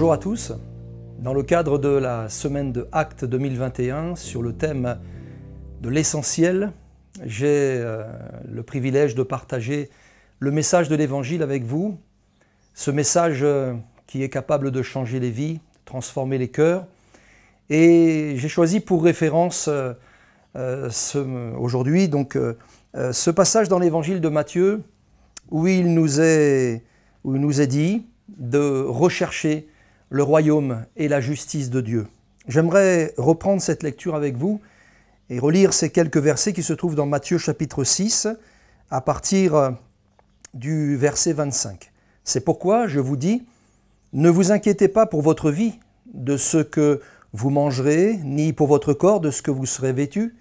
Bonjour à tous. Dans le cadre de la semaine de Actes 2021 sur le thème de l'essentiel, j'ai le privilège de partager le message de l'Évangile avec vous. Ce message qui est capable de changer les vies, transformer les cœurs. Et j'ai choisi pour référence aujourd'hui ce passage dans l'Évangile de Matthieu où il nous est dit de rechercher le royaume et la justice de Dieu. J'aimerais reprendre cette lecture avec vous et relire ces quelques versets qui se trouvent dans Matthieu chapitre 6 à partir du verset 25. C'est pourquoi je vous dis, ne vous inquiétez pas pour votre vie de ce que vous mangerez, ni pour votre corps de ce que vous serez vêtu.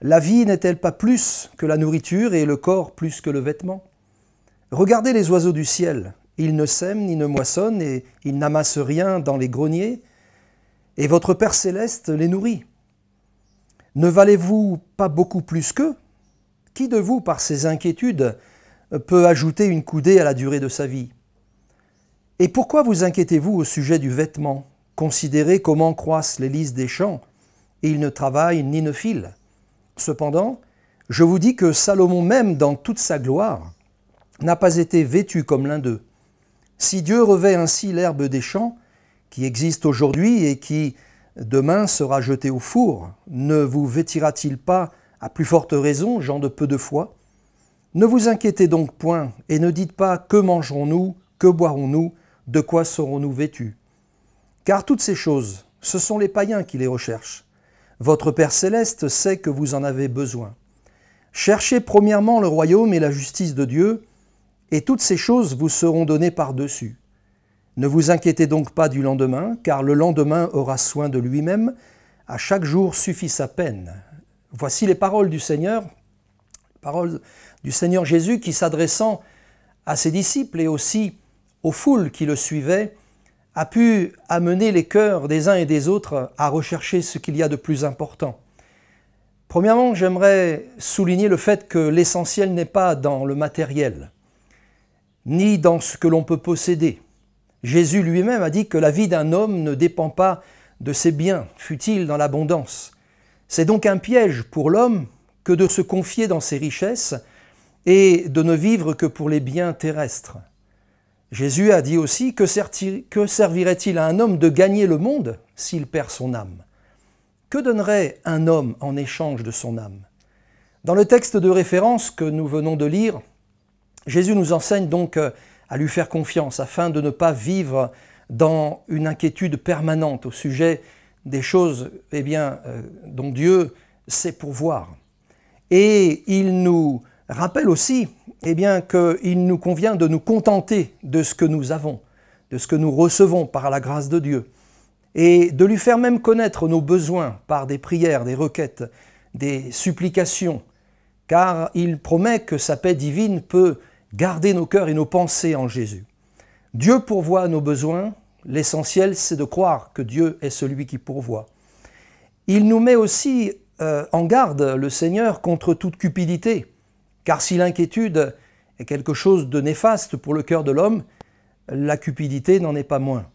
La vie n'est-elle pas plus que la nourriture et le corps plus que le vêtement? Regardez les oiseaux du ciel. Ils ne sèment ni ne moissonnent et ils n'amassent rien dans les greniers, et votre Père céleste les nourrit. Ne valez-vous pas beaucoup plus qu'eux? Qui de vous, par ses inquiétudes, peut ajouter une coudée à la durée de sa vie? Et pourquoi vous inquiétez-vous au sujet du vêtement? Considérez comment croissent les lys des champs, et ils ne travaillent ni ne filent. Cependant, je vous dis que Salomon même, dans toute sa gloire, n'a pas été vêtu comme l'un d'eux. Si Dieu revêt ainsi l'herbe des champs, qui existe aujourd'hui et qui demain sera jetée au four, ne vous vêtira-t-il pas à plus forte raison, gens de peu de foi? Ne vous inquiétez donc point, et ne dites pas « Que mangerons-nous? Que boirons-nous? De quoi serons-nous vêtus ?» Car toutes ces choses, ce sont les païens qui les recherchent. Votre Père céleste sait que vous en avez besoin. Cherchez premièrement le royaume et la justice de Dieu, et toutes ces choses vous seront données par-dessus. Ne vous inquiétez donc pas du lendemain, car le lendemain aura soin de lui-même. À chaque jour suffit sa peine. Voici les paroles du Seigneur Jésus qui, s'adressant à ses disciples et aussi aux foules qui le suivaient, a pu amener les cœurs des uns et des autres à rechercher ce qu'il y a de plus important. Premièrement, j'aimerais souligner le fait que l'essentiel n'est pas dans le matériel, ni dans ce que l'on peut posséder. Jésus lui-même a dit que la vie d'un homme ne dépend pas de ses biens, fût-il dans l'abondance. C'est donc un piège pour l'homme que de se confier dans ses richesses et de ne vivre que pour les biens terrestres. Jésus a dit aussi que servirait-il à un homme de gagner le monde s'il perd son âme? Que donnerait un homme en échange de son âme? Dans le texte de référence que nous venons de lire, Jésus nous enseigne donc à lui faire confiance afin de ne pas vivre dans une inquiétude permanente au sujet des choses dont Dieu sait pourvoir. Et il nous rappelle aussi qu'il nous convient de nous contenter de ce que nous avons, de ce que nous recevons par la grâce de Dieu, et de lui faire même connaître nos besoins par des prières, des requêtes, des supplications, car il promet que sa paix divine peut garder nos cœurs et nos pensées en Jésus. Dieu pourvoit nos besoins, l'essentiel c'est de croire que Dieu est celui qui pourvoit. Il nous met aussi en garde, le Seigneur, contre toute cupidité, car si l'inquiétude est quelque chose de néfaste pour le cœur de l'homme, la cupidité n'en est pas moins.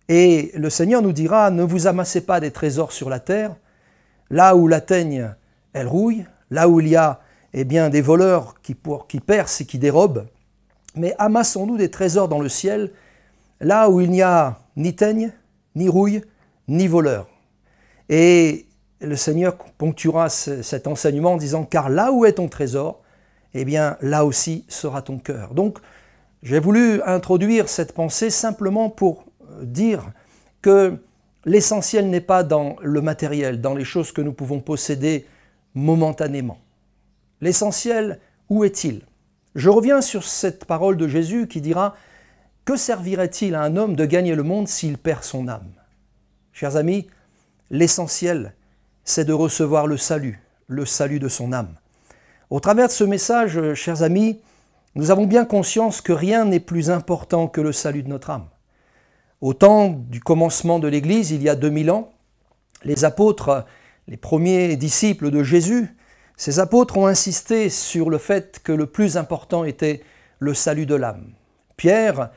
Et le Seigneur nous dira, ne vous amassez pas des trésors sur la terre, là où la teigne, elle rouille, là où il y a des voleurs qui percent et qui dérobent, mais amassons-nous des trésors dans le ciel, là où il n'y a ni teigne, ni rouille, ni voleur. Et le Seigneur ponctuera cet enseignement en disant, car là où est ton trésor, là aussi sera ton cœur. Donc, j'ai voulu introduire cette pensée simplement pour dire que l'essentiel n'est pas dans le matériel, dans les choses que nous pouvons posséder momentanément. L'essentiel, où est-il? Je reviens sur cette parole de Jésus qui dira « Que servirait-il à un homme de gagner le monde s'il perd son âme ?» Chers amis, l'essentiel, c'est de recevoir le salut de son âme. Au travers de ce message, chers amis, nous avons bien conscience que rien n'est plus important que le salut de notre âme. Au temps du commencement de l'Église, il y a 2000 ans, les apôtres, les premiers disciples de Jésus, ces apôtres ont insisté sur le fait que le plus important était le salut de l'âme. Pierre,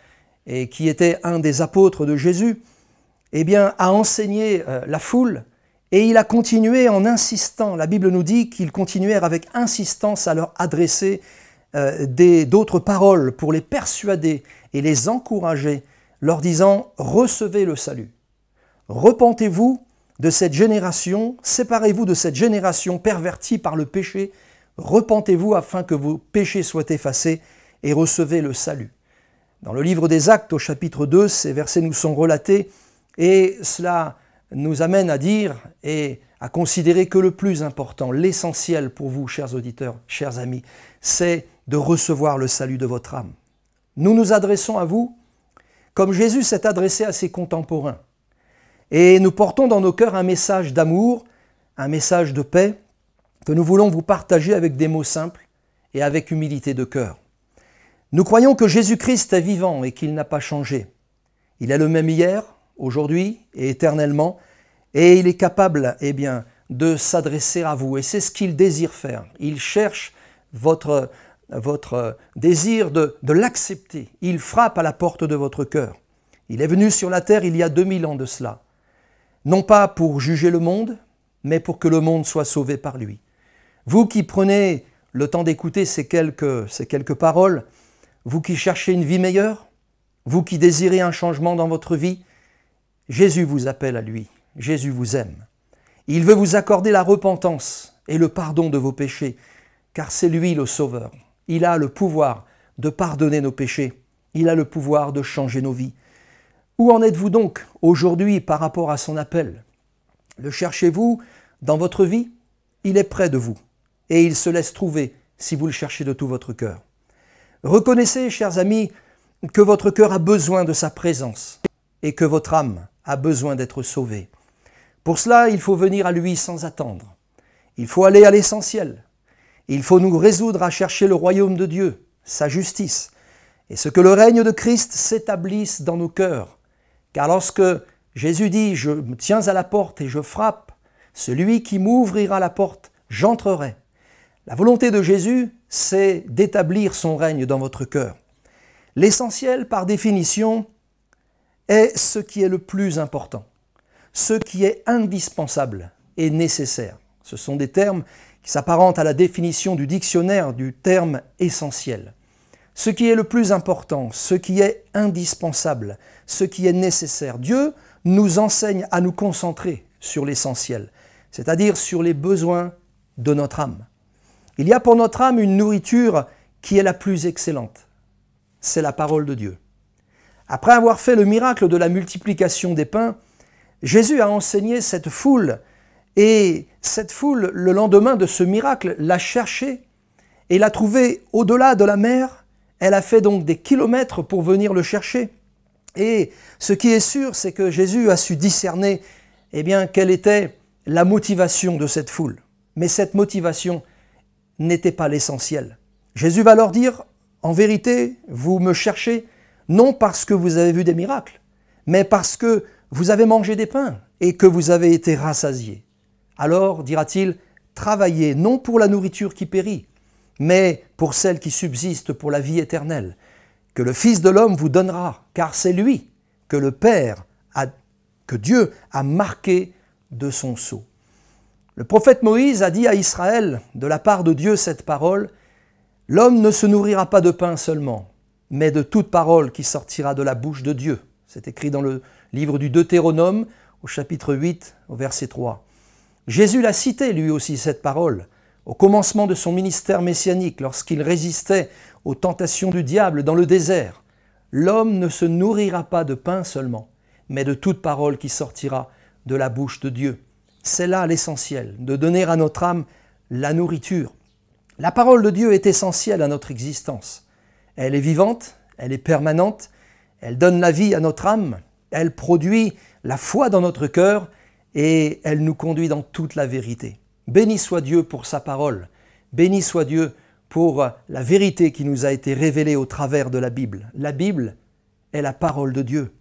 qui était un des apôtres de Jésus, eh bien, a enseigné la foule et il a continué en insistant. La Bible nous dit qu'ils continuèrent avec insistance à leur adresser d'autres paroles pour les persuader et les encourager, leur disant « Recevez le salut, repentez-vous de cette génération, séparez-vous de cette génération pervertie par le péché, repentez-vous afin que vos péchés soient effacés et recevez le salut. » Dans le livre des Actes, au chapitre 2, ces versets nous sont relatés et cela nous amène à dire et à considérer que le plus important, l'essentiel pour vous, chers auditeurs, chers amis, c'est de recevoir le salut de votre âme. Nous nous adressons à vous comme Jésus s'est adressé à ses contemporains. Et nous portons dans nos cœurs un message d'amour, un message de paix que nous voulons vous partager avec des mots simples et avec humilité de cœur. Nous croyons que Jésus-Christ est vivant et qu'il n'a pas changé. Il est le même hier, aujourd'hui et éternellement, et il est capable, de s'adresser à vous. Et c'est ce qu'il désire faire. Il cherche votre désir de l'accepter. Il frappe à la porte de votre cœur. Il est venu sur la terre il y a 2000 ans de cela. Non pas pour juger le monde, mais pour que le monde soit sauvé par lui. Vous qui prenez le temps d'écouter ces quelques paroles, vous qui cherchez une vie meilleure, vous qui désirez un changement dans votre vie, Jésus vous appelle à lui. Jésus vous aime. Il veut vous accorder la repentance et le pardon de vos péchés, car c'est lui le Sauveur. Il a le pouvoir de pardonner nos péchés. Il a le pouvoir de changer nos vies. Où en êtes-vous donc aujourd'hui par rapport à son appel? Le cherchez-vous dans votre vie? Il est près de vous et il se laisse trouver si vous le cherchez de tout votre cœur. Reconnaissez, chers amis, que votre cœur a besoin de sa présence et que votre âme a besoin d'être sauvée. Pour cela, il faut venir à lui sans attendre. Il faut aller à l'essentiel. Il faut nous résoudre à chercher le royaume de Dieu, sa justice, et ce que le règne de Christ s'établisse dans nos cœurs. Car lorsque Jésus dit « Je me tiens à la porte et je frappe, celui qui m'ouvrira la porte, j'entrerai », la volonté de Jésus, c'est d'établir son règne dans votre cœur. L'essentiel, par définition, est ce qui est le plus important, ce qui est indispensable et nécessaire. Ce sont des termes qui s'apparentent à la définition du dictionnaire du terme essentiel. Ce qui est le plus important, ce qui est indispensable, ce qui est nécessaire. Dieu nous enseigne à nous concentrer sur l'essentiel, c'est-à-dire sur les besoins de notre âme. Il y a pour notre âme une nourriture qui est la plus excellente. C'est la parole de Dieu. Après avoir fait le miracle de la multiplication des pains, Jésus a enseigné cette foule et cette foule, le lendemain de ce miracle, l'a cherché et l'a trouvé au-delà de la mer. Elle a fait donc des kilomètres pour venir le chercher. Et ce qui est sûr, c'est que Jésus a su discerner quelle était la motivation de cette foule. Mais cette motivation n'était pas l'essentiel. Jésus va leur dire, en vérité, vous me cherchez non parce que vous avez vu des miracles, mais parce que vous avez mangé des pains et que vous avez été rassasiés. Alors, dira-t-il, travaillez non pour la nourriture qui périt, mais pour celle qui subsiste pour la vie éternelle, que le Fils de l'homme vous donnera, car c'est lui que le Père, que Dieu a marqué de son sceau. Le prophète Moïse a dit à Israël, de la part de Dieu, cette parole, « L'homme ne se nourrira pas de pain seulement, mais de toute parole qui sortira de la bouche de Dieu. » C'est écrit dans le livre du Deutéronome, au chapitre 8, au verset 3. Jésus l'a cité, lui aussi, cette parole, au commencement de son ministère messianique, lorsqu'il résistait aux tentations du diable dans le désert. « L'homme ne se nourrira pas de pain seulement, mais de toute parole qui sortira de la bouche de Dieu. » C'est là l'essentiel, de donner à notre âme la nourriture. La parole de Dieu est essentielle à notre existence. Elle est vivante, elle est permanente, elle donne la vie à notre âme, elle produit la foi dans notre cœur et elle nous conduit dans toute la vérité. Béni soit Dieu pour sa parole, béni soit Dieu pour la vérité qui nous a été révélée au travers de la Bible. La Bible est la parole de Dieu.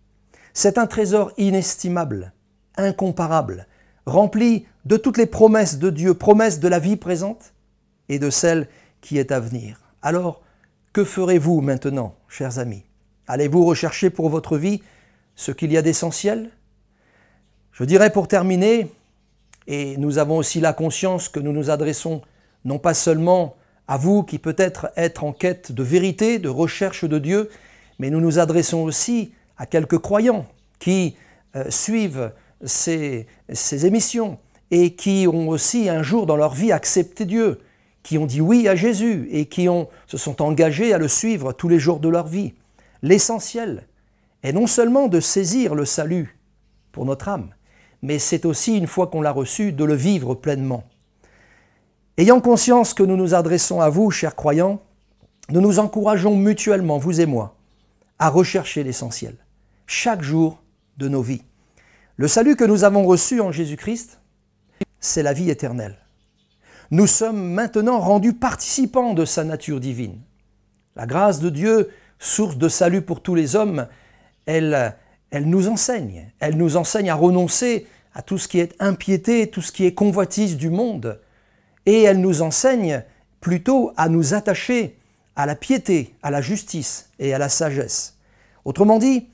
C'est un trésor inestimable, incomparable, rempli de toutes les promesses de Dieu, promesses de la vie présente et de celle qui est à venir. Alors, que ferez-vous maintenant, chers amis? Allez-vous rechercher pour votre vie ce qu'il y a d'essentiel? Je dirais pour terminer, et nous avons aussi la conscience que nous nous adressons non pas seulement à vous qui peut-être êtes en quête de vérité, de recherche de Dieu, mais nous nous adressons aussi à quelques croyants qui suivent ces émissions et qui ont aussi un jour dans leur vie accepté Dieu, qui ont dit oui à Jésus et qui se sont engagés à le suivre tous les jours de leur vie. L'essentiel est non seulement de saisir le salut pour notre âme, mais c'est aussi, une fois qu'on l'a reçu, de le vivre pleinement. Ayant conscience que nous nous adressons à vous, chers croyants, nous nous encourageons mutuellement, vous et moi, à rechercher l'essentiel, chaque jour de nos vies. Le salut que nous avons reçu en Jésus-Christ, c'est la vie éternelle. Nous sommes maintenant rendus participants de sa nature divine. La grâce de Dieu, source de salut pour tous les hommes, elle nous enseigne. Elle nous enseigne à renoncer à tout ce qui est impiété, tout ce qui est convoitise du monde. Et elle nous enseigne plutôt à nous attacher à la piété, à la justice et à la sagesse. Autrement dit,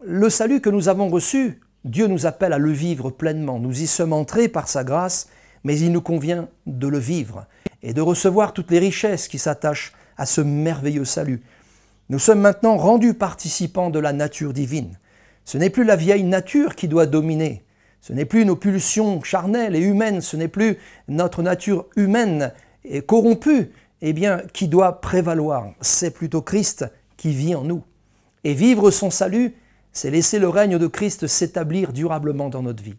le salut que nous avons reçu, Dieu nous appelle à le vivre pleinement. Nous y sommes entrés par sa grâce, mais il nous convient de le vivre et de recevoir toutes les richesses qui s'attachent à ce merveilleux salut. Nous sommes maintenant rendus participants de la nature divine. Ce n'est plus la vieille nature qui doit dominer. Ce n'est plus nos pulsions charnelles et humaines, ce n'est plus notre nature humaine et corrompue qui doit prévaloir. C'est plutôt Christ qui vit en nous. Et vivre son salut, c'est laisser le règne de Christ s'établir durablement dans notre vie.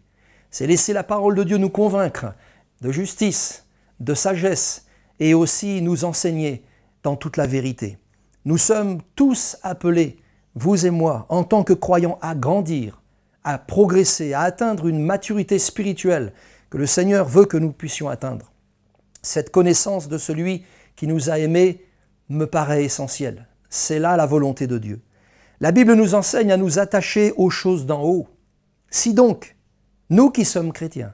C'est laisser la parole de Dieu nous convaincre de justice, de sagesse et aussi nous enseigner dans toute la vérité. Nous sommes tous appelés, vous et moi, en tant que croyants, à grandir, à progresser, à atteindre une maturité spirituelle que le Seigneur veut que nous puissions atteindre. Cette connaissance de celui qui nous a aimés me paraît essentielle. C'est là la volonté de Dieu. La Bible nous enseigne à nous attacher aux choses d'en haut. Si donc, nous qui sommes chrétiens,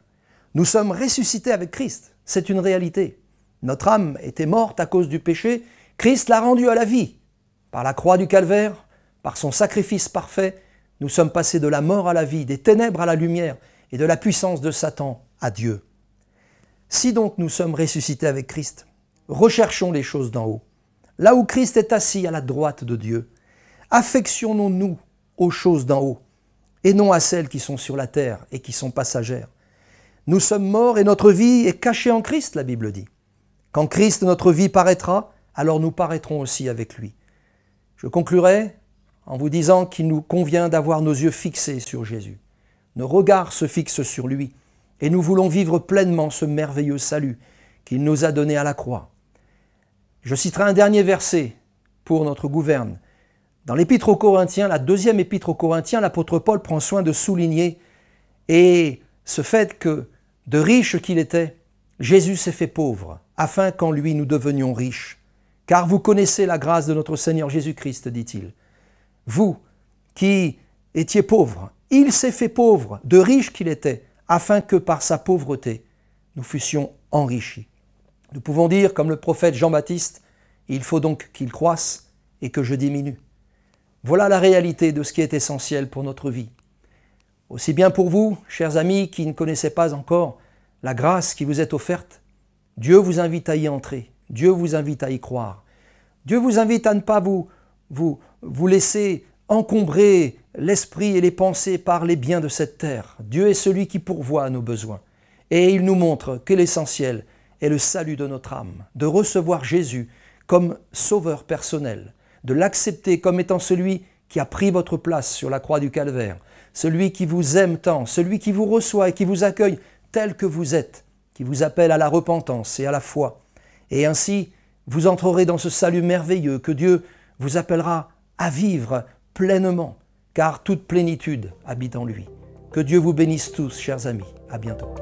nous sommes ressuscités avec Christ, c'est une réalité. Notre âme était morte à cause du péché, Christ l'a rendue à la vie. Par la croix du calvaire, par son sacrifice parfait, nous sommes passés de la mort à la vie, des ténèbres à la lumière et de la puissance de Satan à Dieu. Si donc nous sommes ressuscités avec Christ, recherchons les choses d'en haut, là où Christ est assis à la droite de Dieu. Affectionnons-nous aux choses d'en haut et non à celles qui sont sur la terre et qui sont passagères. Nous sommes morts et notre vie est cachée en Christ, la Bible dit. Quand Christ, notre vie, paraîtra, alors nous paraîtrons aussi avec lui. Je conclurai en vous disant qu'il nous convient d'avoir nos yeux fixés sur Jésus. Nos regards se fixent sur lui et nous voulons vivre pleinement ce merveilleux salut qu'il nous a donné à la croix. Je citerai un dernier verset pour notre gouverne. Dans l'Épître aux Corinthiens, la deuxième Épître aux Corinthiens, l'apôtre Paul prend soin de souligner et ce fait que, de riche qu'il était, Jésus s'est fait pauvre, afin qu'en lui nous devenions riches. Car vous connaissez la grâce de notre Seigneur Jésus-Christ, dit-il. Vous qui étiez pauvres, il s'est fait pauvre, de riche qu'il était, afin que par sa pauvreté, nous fussions enrichis. Nous pouvons dire, comme le prophète Jean-Baptiste, il faut donc qu'il croisse et que je diminue. Voilà la réalité de ce qui est essentiel pour notre vie. Aussi bien pour vous, chers amis qui ne connaissez pas encore la grâce qui vous est offerte, Dieu vous invite à y entrer, Dieu vous invite à y croire. Dieu vous invite à ne pas vous laisser encombrer l'esprit et les pensées par les biens de cette terre. Dieu est celui qui pourvoit à nos besoins. Et il nous montre que l'essentiel est le salut de notre âme, de recevoir Jésus comme sauveur personnel, de l'accepter comme étant celui qui a pris votre place sur la croix du calvaire, celui qui vous aime tant, celui qui vous reçoit et qui vous accueille tel que vous êtes, qui vous appelle à la repentance et à la foi. Et ainsi, vous entrerez dans ce salut merveilleux que Dieu vous appellera à vivre pleinement, car toute plénitude habite en lui. Que Dieu vous bénisse tous, chers amis. À bientôt.